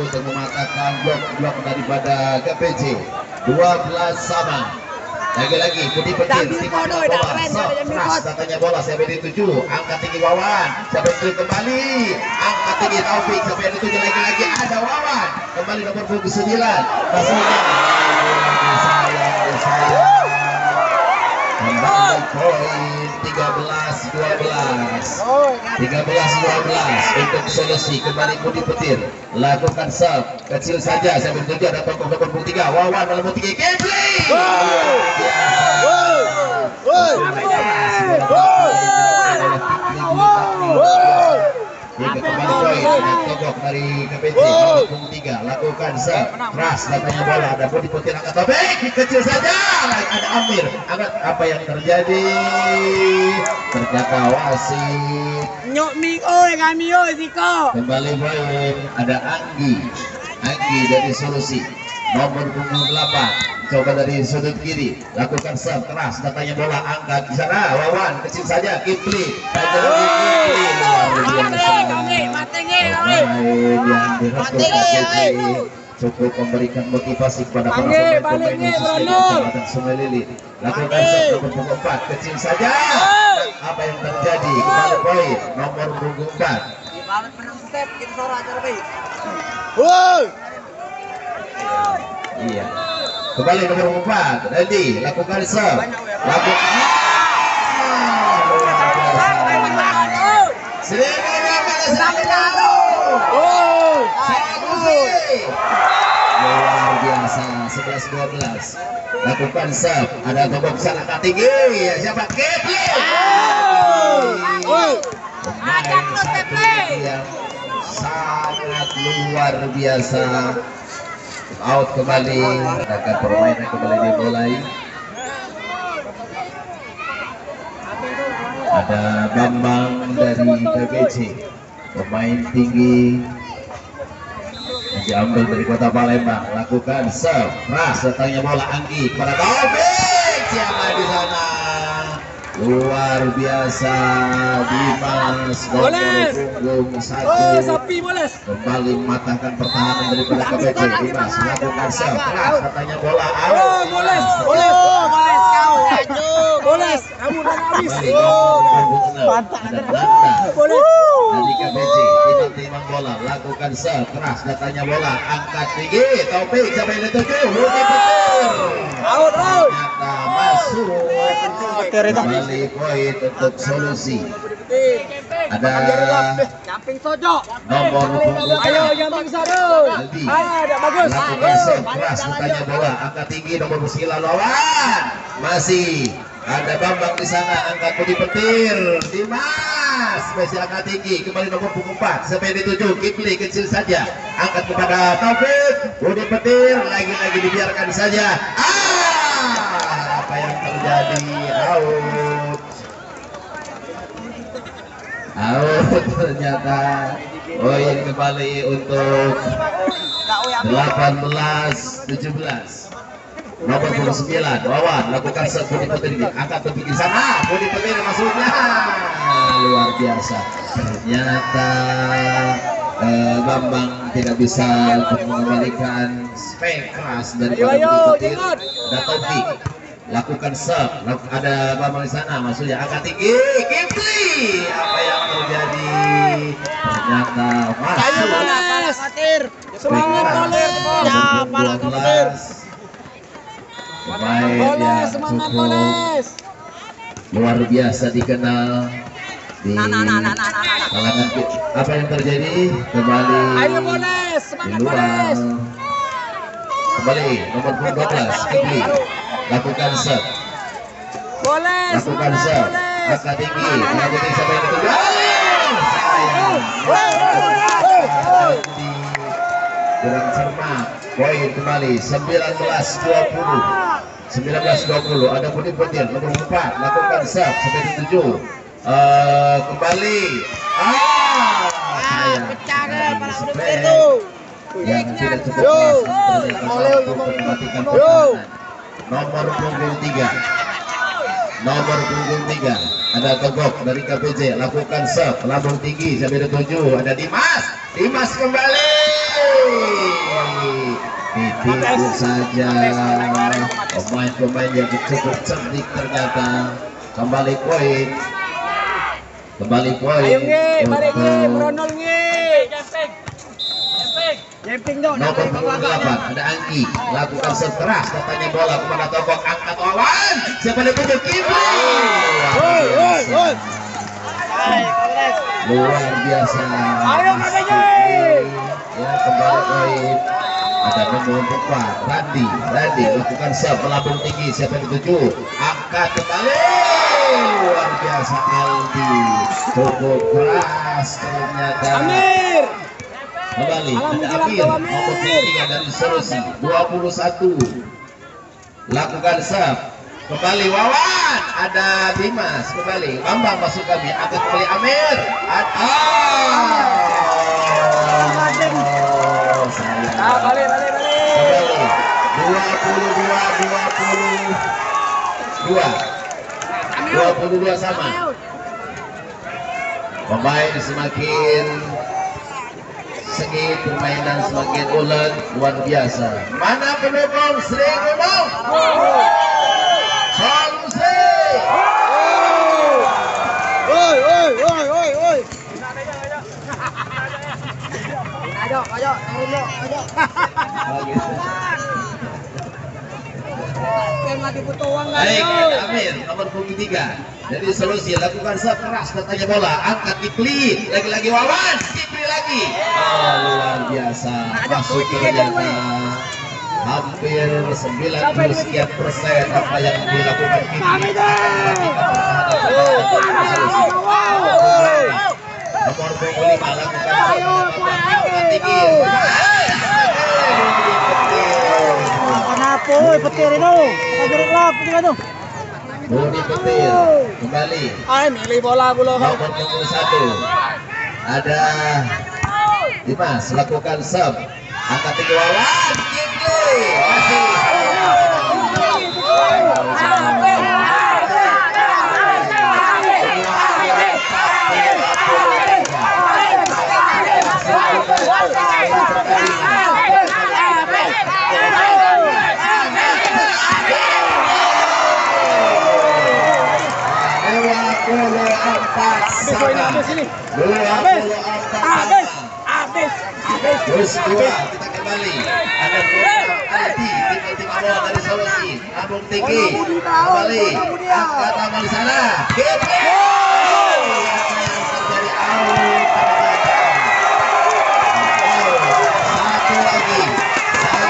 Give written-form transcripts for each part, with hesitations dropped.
untuk mematahkan blok daripada KPJ. 12 sama. Lagi-lagi Budi Petir timah bola keras datanya bola sampai di 7, angkat tinggi Wawan sampai itu kembali, angkat tinggi Taufik sampai di 7, lagi-lagi ada Wawan kembali nomor punggung 9 pastinya kembali poin 13-12 untuk solusi. Kembali Budi Petir lakukan serve kecil saja sampai 7, ada tokoh nomor punggung 3 Wawan dalam tinggi Kipli. Kembali poin dan togok dari KPJ punggung 3 lakukan serve keras datanya bola, ada Budi Petir angkat topik kecil saja, ada Amir angkat. Apa yang terjadi? Ternyata wasit kembali poin, ada Anggi dari solusi nomor punggung 8 coba dari sudut kiri lakukan serve keras datanya bola, angkat di sana Wawan kecil saja Kipli cukup memberikan motivasi kepada para pemain khususnya Sungai Lili. Lakukan serve nomor punggung 4 kecil saja. Apa yang terjadi? Kembali poin nomor punggung 4. Iya. Kembali nomor 4. Nanti lakukan serve. Luar biasa 11-12. Lakukan serve, ada tombol besar angkat tinggi ya, siapa? Kipli. Yang sangat luar biasa. Out kembali, akan permainan kembali dimulai. Ada Bambang dari KBC, pemain tinggi yang diambil dari Kota Palembang. Lakukan serve keras datangnya bola, Anggi kepada Taufik, siapa di sana? Luar biasa, Dimas nomor punggung 1 kembali mematahkan pertahanan daripada KPJ. Dimas melakukan serve keras datangnya bola, kamu udah habis. Dari KPJ timbang bola, lakukan serve keras datanya bola, angkat tinggi Taufik sampai di 7, Budi Petir ternyata masuk. Kembali poin untuk solusi. Ada nomor punggung 4 lakukan serve keras datanya bola, angkat tinggi nomor 9 lawan. Masih ada Bambang di sana, angkat Budi Petir, Dimas masih angkat tinggi, kembali nomor punggung 4 sampai di 7, Kipli kecil saja, angkat kepada Taufik, Budi Petir lagi-lagi dibiarkan saja. Apa yang terjadi? Out ternyata. Poin kembali untuk 18-17. Nomor 29 Wawan lakukan serve, Budi Petir angkat ke pinggir sana, Budi Petir maksudnya luar biasa. Ternyata Bambang tidak bisa mengembalikan spek keras dari Budi Petir. Ada Taufik lakukan serve, ada Bambang di sana maksudnya angkat tinggi Kipli. Apa yang terjadi? Ternyata masuk. Semangat pemain yang cukup luar biasa dikenal di kalangan. Apa yang terjadi? Kembali di luar. Kembali nomor 12 Kipli lakukan serve, angkat tinggi, melakukan sampai ke kurang cermat. Poin kembali 19-20. Ada Budi Petir nomor 4 lakukan serve sampai di 7. Kembali yang tidak cukup keras untuk mematikan pertahanan. Nomor punggung 3 ada Togok dari KPJ lakukan serve lambung tinggi sampai di 7, ada Dimas kembali ditipu saja pemain-pemain yang cukup cerdik ternyata. Kembali poin Ayo nge, balik nge, meronol nge. Nomor 28 ada Anggi, lakukan sekeras katanya bola kepada Tokok, angkat lawan, siapa yang punya Kipli, luar biasa. Ayo katanya ya, kembali poin. Ada nomor 4 Randi lakukan serve melambung tinggi, siapa yang dituju, angkat kembali, luar biasa. Aldi cukup keras ternyata. Amir Kembali ada Amir nomor 3 dari Sulawesi 21, lakukan serve kembali Wawan, ada Dimas kembali, Bambang masuk kami, angkat kembali Amir, balik kembali 22 sama. Pemain semakin sengit, permainan semakin ulet, luar biasa. Mana pendukung Sri Gunung? Sumsel. Oi. Ayo, Baik, Amir nomor 23 dari Sulawesi lakukan serve keras katanya bola, angkat Kipli, lagi-lagi Wawan, Kipli lagi. Luar biasa, masuk ternyata hampir 90 sekian persen apa yang dilakukan Kipli. Nomor 25 lakukan serve tinggi. Kenapa Petir itu? Kita gerak lap gimana? Budi Petir kembali. Milih bola pula. Nomor 21 ada Dimas lakukan serve, angkat tinggi Wawan, Kipli masih. Terus dua kita kembali ada Aldi tiba-tiba bola dari Sulawesi, lambung tinggi kembali, angkat tangan di sana, Kipli terjadi out.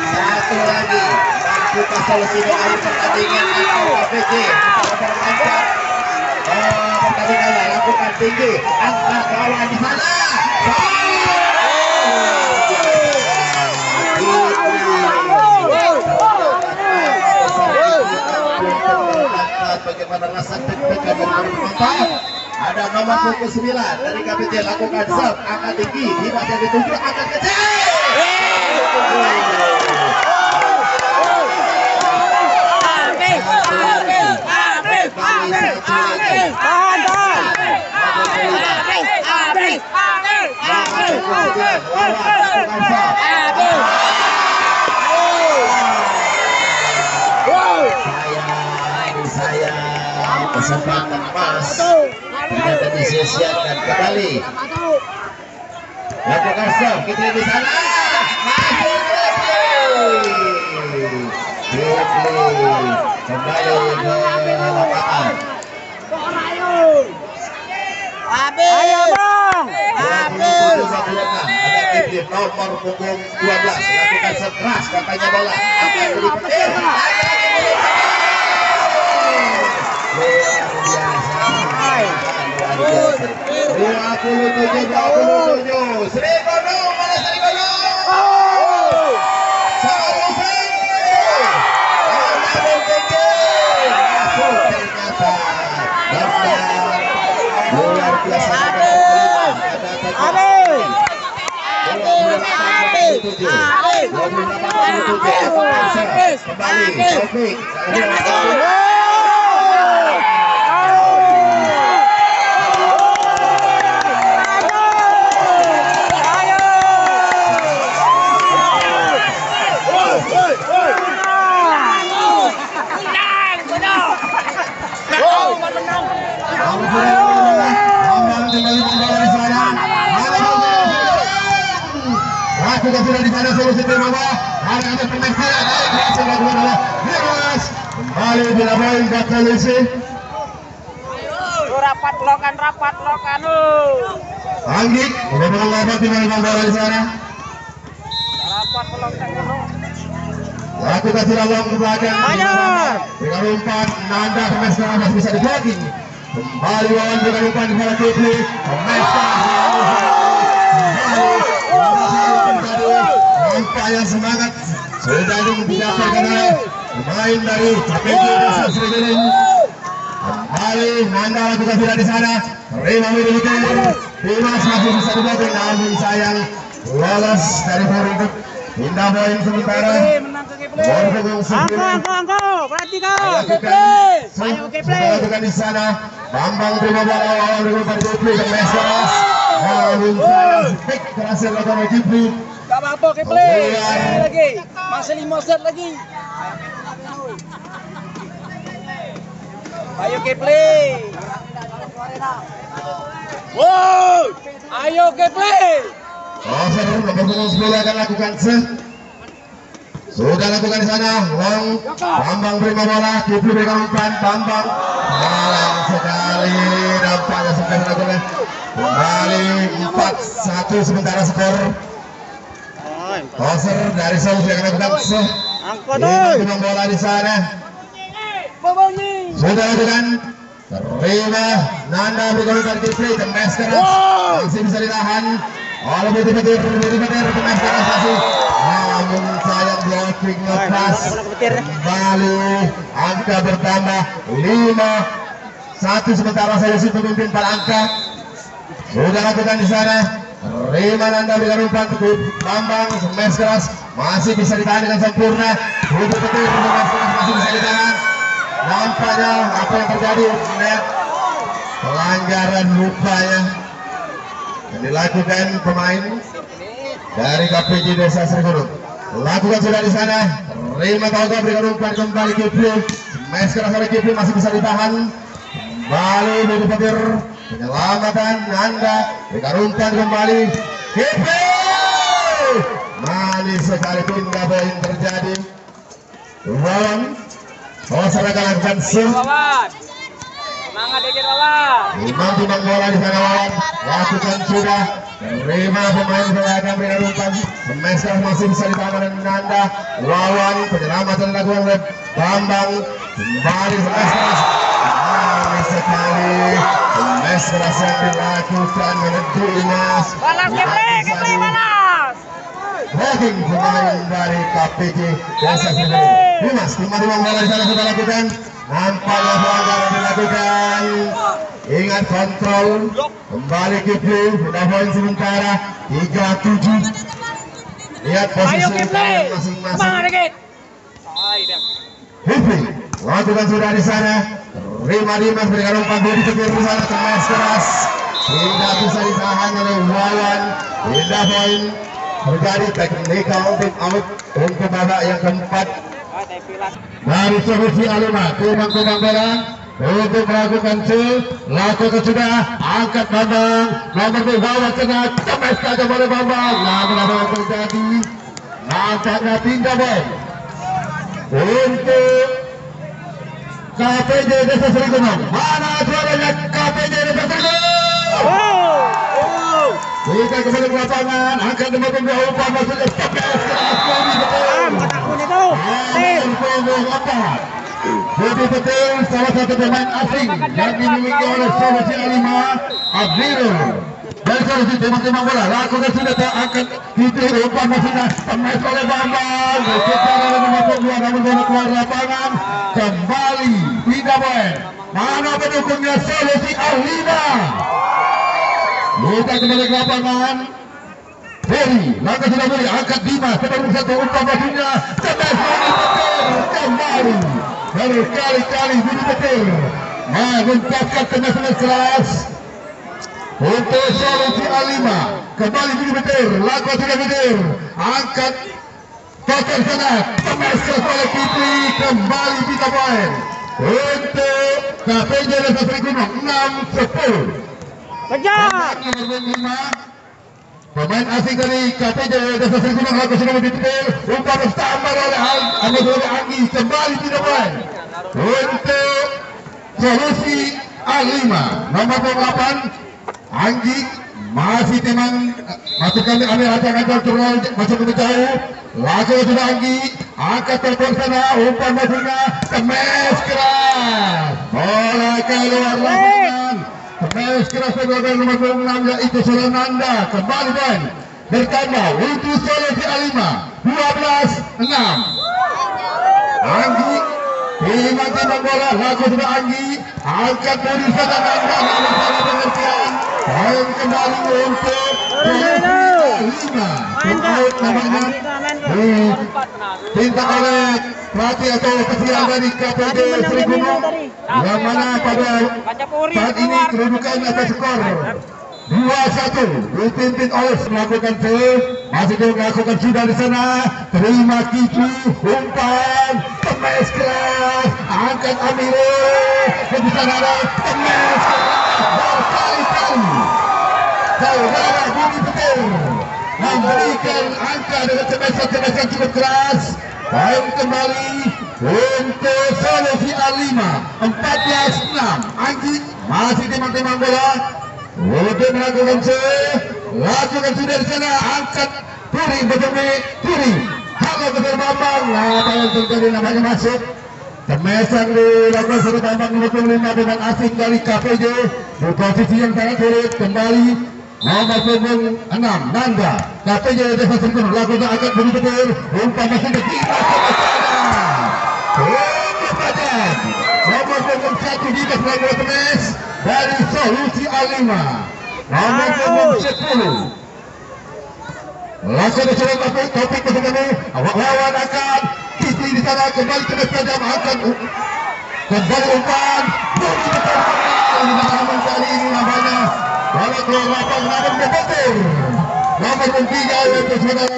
Satu lagi mampu Sulawesi mengakhiri pertandingan atau KPJ pertandingan lakukan tinggi, angkat lawan di sana. Bagaimana rasa deg-degan dari penonton? Ada nomor 9 dari KPJ lakukan serve, angkat tinggi, Dimas yang dituju, angkat kecil. Kesempatan emas ternyata disia-siakan. Kembali lakukan serve, Kipli di sana, masuk Kipli kembali ke lapangan. Ayo bang. Ada Kipli nomor punggung 12 lakukan serve keras katanya bola akan beri Petir. Luar biasa. 27 Sri Gunung, mana Sri Gunung? Luar biasa. Kembali Taufik. lakukan sudah di sana solusi terbawa. Ada pemain kira naik langsung lakukan oleh Dimas. Kembali bila poin buat solusi. Rapat lokan. Anggit, beberapa lewat di mana bola di sana. Rapat lokan dulu. Lakukan sudah long ke belakang. Dengan umpan Nanda pemain sekarang bisa diblocking. Kembali lawan dengan umpan di bola Kipli. Pemain nampaknya semangat sudah didapatkan oleh pemain dari KPJ DESA Srigiling. Kembali Nanda lakukan sudah di sana. Terima Petir. Dimas masih bisa diblocking, namun sayang lolos dari berikut. Pindah poin sementara. Angko, berarti kau. Ayo Kipli. Lakukan di sana. Bambang terima bola lawan dengan Kipli ke Mesras. Namun sayang speak berhasil lakukan oleh Kipli. Gak apa-apa Kipli. Lagi. Masih 5 set lagi. Ayo Kipli. Wow. Ayo Kipli. Nomor 10 akan lakukan sudah lakukan di sana. Long Bambang terima bola, Kipli pegang umpan. Bambang malang sekali, nampaknya sampai lakukan kembali 4-1 sementara skor. Toser dari Sumsel akan lakukan pegang bola di sana. Sudah lakukan. Terima Nanda pegang umpan Kipli ke Meskeras. Masih bisa ditahan oleh Petir ke Meskeras masih. Namun sayang blocking lepas. Kembali angka bertambah 5-1 sementara solusi pemimpin pada angka. Sudah lakukan di sana. Terima Nanda dengan umpan Bambang smash keras masih bisa ditahan dengan sempurna. Petir smash keras masih bisa ditahan. Nampaknya apa yang terjadi? Net pelanggaran rupanya yang dilakukan pemain dari KPJ DESA Srigunung. Lakukan sudah di sana. Terima Tarkam berikan umpan kembali Kipli. Smash keras oleh Kipli masih bisa ditahan. Kembali Budi Petir. Penyelamatan Nanda berikan umpan kembali Kipli. Manis sekali pindah poin terjadi. Lawan Sosra lakukan semangat dikit lawan. Timbang bola di sana lawan. Lakukan sudah. Terima pemain belakang berikan umpan. Semester masih bisa ditahan oleh Nanda. Lawan penyelamatan dilakukan oleh Bambang. Kembali semester. Manis sekali. Semester yang dilakukan oleh Dimas. Balas Kipli balas. Blocking pemain dari KPJ DESA Srigunung. Dimas timbang bola di sana sudah lakukan. Nampaknya pelanggaran dilakukan. Ingat kontrol. Kembali Kipli. Sudah poin sementara 3-7. Lihat posisi masing-masing. Kipli lakukan sudah di sana. Terima Dimas berikan umpan Budi Petir di sana. Kemas keras. Tidak bisa ditahan oleh lawan. Pindah poin. Terjadi teknikal out untuk babak yang keempat. Dari solusi Alima tumbang bola untuk melakukan lakukan sudah angkat Bambang nomor 2 bawah tengah kemas saja oleh Bambang. Namun apa yang terjadi? Nampaknya pindah bola untuk KPJ DESA Srigunung. Mana suaranya KPJ DESA Srigunung? Kita kembali ke lapangan, angkat nomor 2 umpan maksudnya kemas Budi Petir salah satu pemain asing yang dimiliki oleh solusi Alima Abdirul. Dari solusi timbang bola lakukan sudah terangkat Petir umpan maksudnya kemas oleh Bambang. Secara nomor 2 namun bola keluar lapangan kembali pindah poin. Mana pendukungnya solusi Alima? Kita kembali ke lapangan. Beri, langkah sudah Beri, angkat Dimas, nomor 1 umpan maksudnya kemas Budi Petir kembali. Berkali-kali Budi Petir mengumpulkan kemas keras untuk solusi Alima. Kembali Budi Petir, langkah sudah Petir, angkat kotor sangat, kemas oleh Kipli, kembali 3 poin untuk KPJ DESA Srigunung 6-10. Kejar. Nomor 5 Pemain asing dari KPJ Desa Sri Gunung laku sudah dipetir. Umpan tambah oleh Anggi, kembali tidak main. Untuk solusi A5 nomor 8 Anggi masih teman masukkan ambil acak-acak turun masuk ke jauh. Laku sudah Anggi angkat telepon sana, umpan masuknya kemes keras. Bola keluar lapangan. Kemes keras berlaku nomor 26 yaitu Solananda. Kembali main bertambah untuk solusi A5 12-6. Anggi timbang bola, laku sudah Anggi angkat dari sana Nanda salah pengertian. Main kembali untuk solusi A5. Namanya tinta oleh pelatih atau kesian dari KPJ Sri Gunung yang mana pada saat ini kedudukan atas skor 2-1 dipimpin oleh melakukan save, masih melakukan sudah di sana, terima Kipli, umpan kemes keras, angkat Amiro di sana ada kemes keras berkali-kali saudara Budi Petir memberikan angka dengan kemesan cukup keras. Main kembali untuk solusi A5 14-6. Anggi masih timang-timang bola untuk melakukan lakukan sudah di sana, angkat Turi bertemu Turi, halo ke Bambang, lapangan terjadi namanya masuk. Kemesan dilakukan satu Bambang 25 dengan asing dari KPJ di posisi yang sangat sulit. Kembali nomor 6 Nanda KPJ Desa Sri Gunung lakukan angkat Budi Petir, umpan masih ke Dimas nomor 1 Dimas melakukan kemes dari solusi A5 nomor 10 langsung diserang topik masuk kami lawan akan Kipli di sana, kembali ke tajam akan kembali umpan Budi Petir kali ini namanya bola keluar lapangan nomor Petir nomor 3 yaitu saudara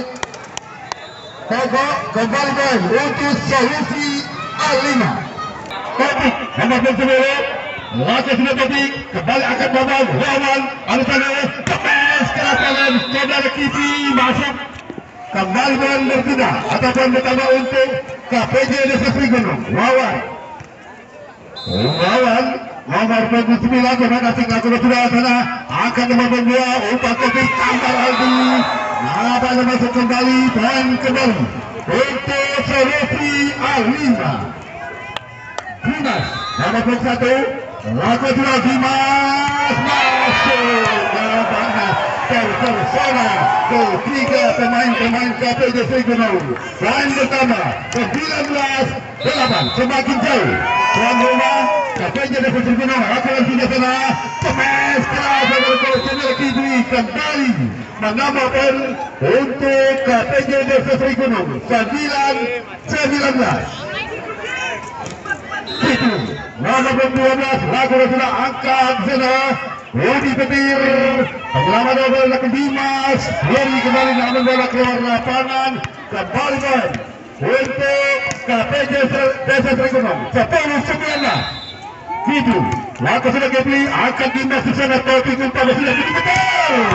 Togo. Kembali main untuk solusi A5 topik nomor 9 laku sudah topik, kembali akan Bambang lawan Alusana kemes keras tangan saudara Kipli masuk. Kembali main berkuda ataupun bertambah untuk KPJ Desa Sri Gunung lawan nomor 29 pemain asing lakukan sudah sana, akan nomor 2 umpan topik tambah lagi namanya masuk kembali dan kembali untuk solusi A5 Dimas nomor 21 lakukan sudah Dimas masuk namanya terpesona ketiga pemain KPJ Sri Gunung dan bertambah 19-8 semakin jauh tuan rumah KPJ Desa Sri Gunung lakukan sudah sana, kemes keras dari Kipli kembali menambah poin untuk KPJ Desa Sri Gunung 9-19. Kipli nomor 12 lakukan sudah angkat sana Budi Petir, penyelamat bola ke Dimas, Budi kembali namun bola keluar lapangan, kembali main untuk KPJ Desa Sri Gunung 10-19. Kipli, laku sudah Kipli, angkat Dimas di sana, topik umpan sudah Budi Petir.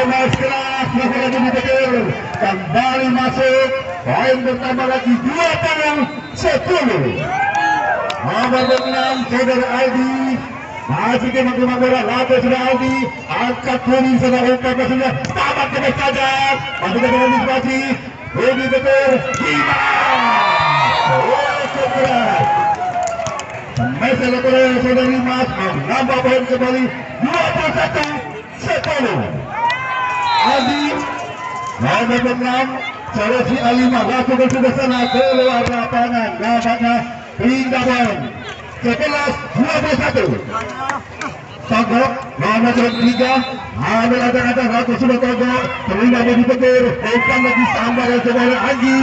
Mas keras, lakukan Budi Petir, kembali masuk, poin bertambah lagi 20-10. Nomor 6 saudara Aldi masih kemang-kemang bola, laku sudah Aldi angkat Budi sana, umpan sudah tamat ke sajak masih ke dalam dispasi Budi Petir Dimas keras Mesel oleh saudara Dimas menambah poin kembali 21-10. Aldi nomor 6 solusi A5 lakukan sudah sana keluar lapangan namanya hingga poin 11-21. Togo nomor 3 ambil atas laku sudah Togo terima Budi Petir, umpan lagi tambah dan saudara Anggi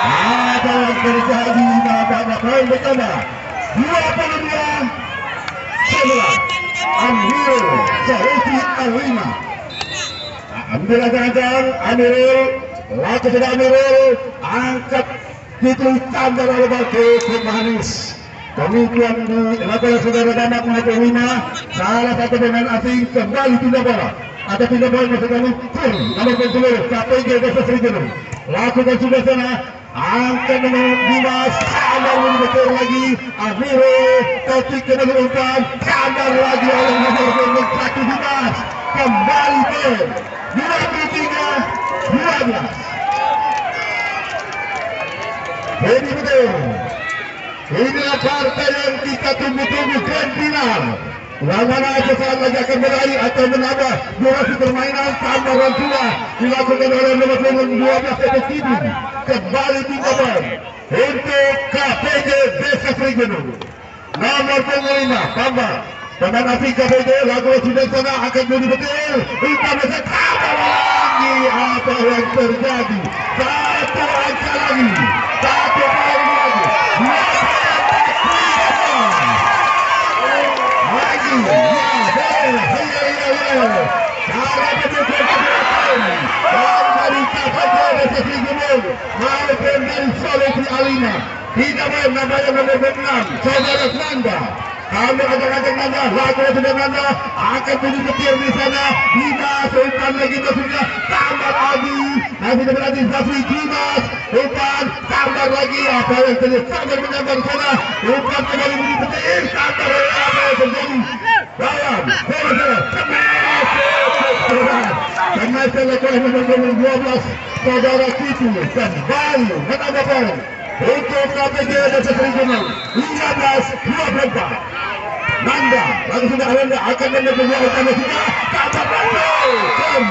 ada yang terjadi namanya poin bertambah 22-11. Ambil solusi A5 ambil atas Amirul, laku sudah Amirul angkat itu tambah oleh bagi pemanis. Kemudian dilakukan saudara Bambang nomor 5, salah satu pemain asing kembali pindah bola ada 3 poin masuk dalam tim nomor 10 KPG DESA Regional. Lakukan sudah sana. Angka nomor Dimas samar betul lagi. Amiro ketik ke nomor 4 samar lagi oleh nomor 1 Dimas. Kembali ke 23-12. Jadi betul. Inilah partai yang kita tunggu-tunggu grand final. Yang mana sesaat lagi akan berakhir atau menambah durasi permainan tambah dua dilakukan oleh nomor 12 efektif. Kembali 3 poin untuk KPG DESA Regional. Nomor 5 Bambang. Pemain asing KPG lakukan sudah sana akan bunyi betul. Utama tambah lagi apa yang terjadi. Satu angka lagi. Satu poin lagi. Tidak main namanya nomor 6 saudara Nanda. Kami ajak-ajak Nanda, lagu sudah Nanda akan bunyi petir di sana. Dimas umpan lagi sudah tambah lagi. Nanti berarti Zafri Dimas umpan tambah lagi. Apa yang terjadi? Tambah menyambar sana. Umpan kembali bunyi petir tambah apa yang terjadi? Dalam Kemas oleh nomor 12 saudara Kipli kembali menambah poin untuk KPG DESA Regional 15-24. Nanda lalu sudah Nanda akan menambah utama sudah tambah poin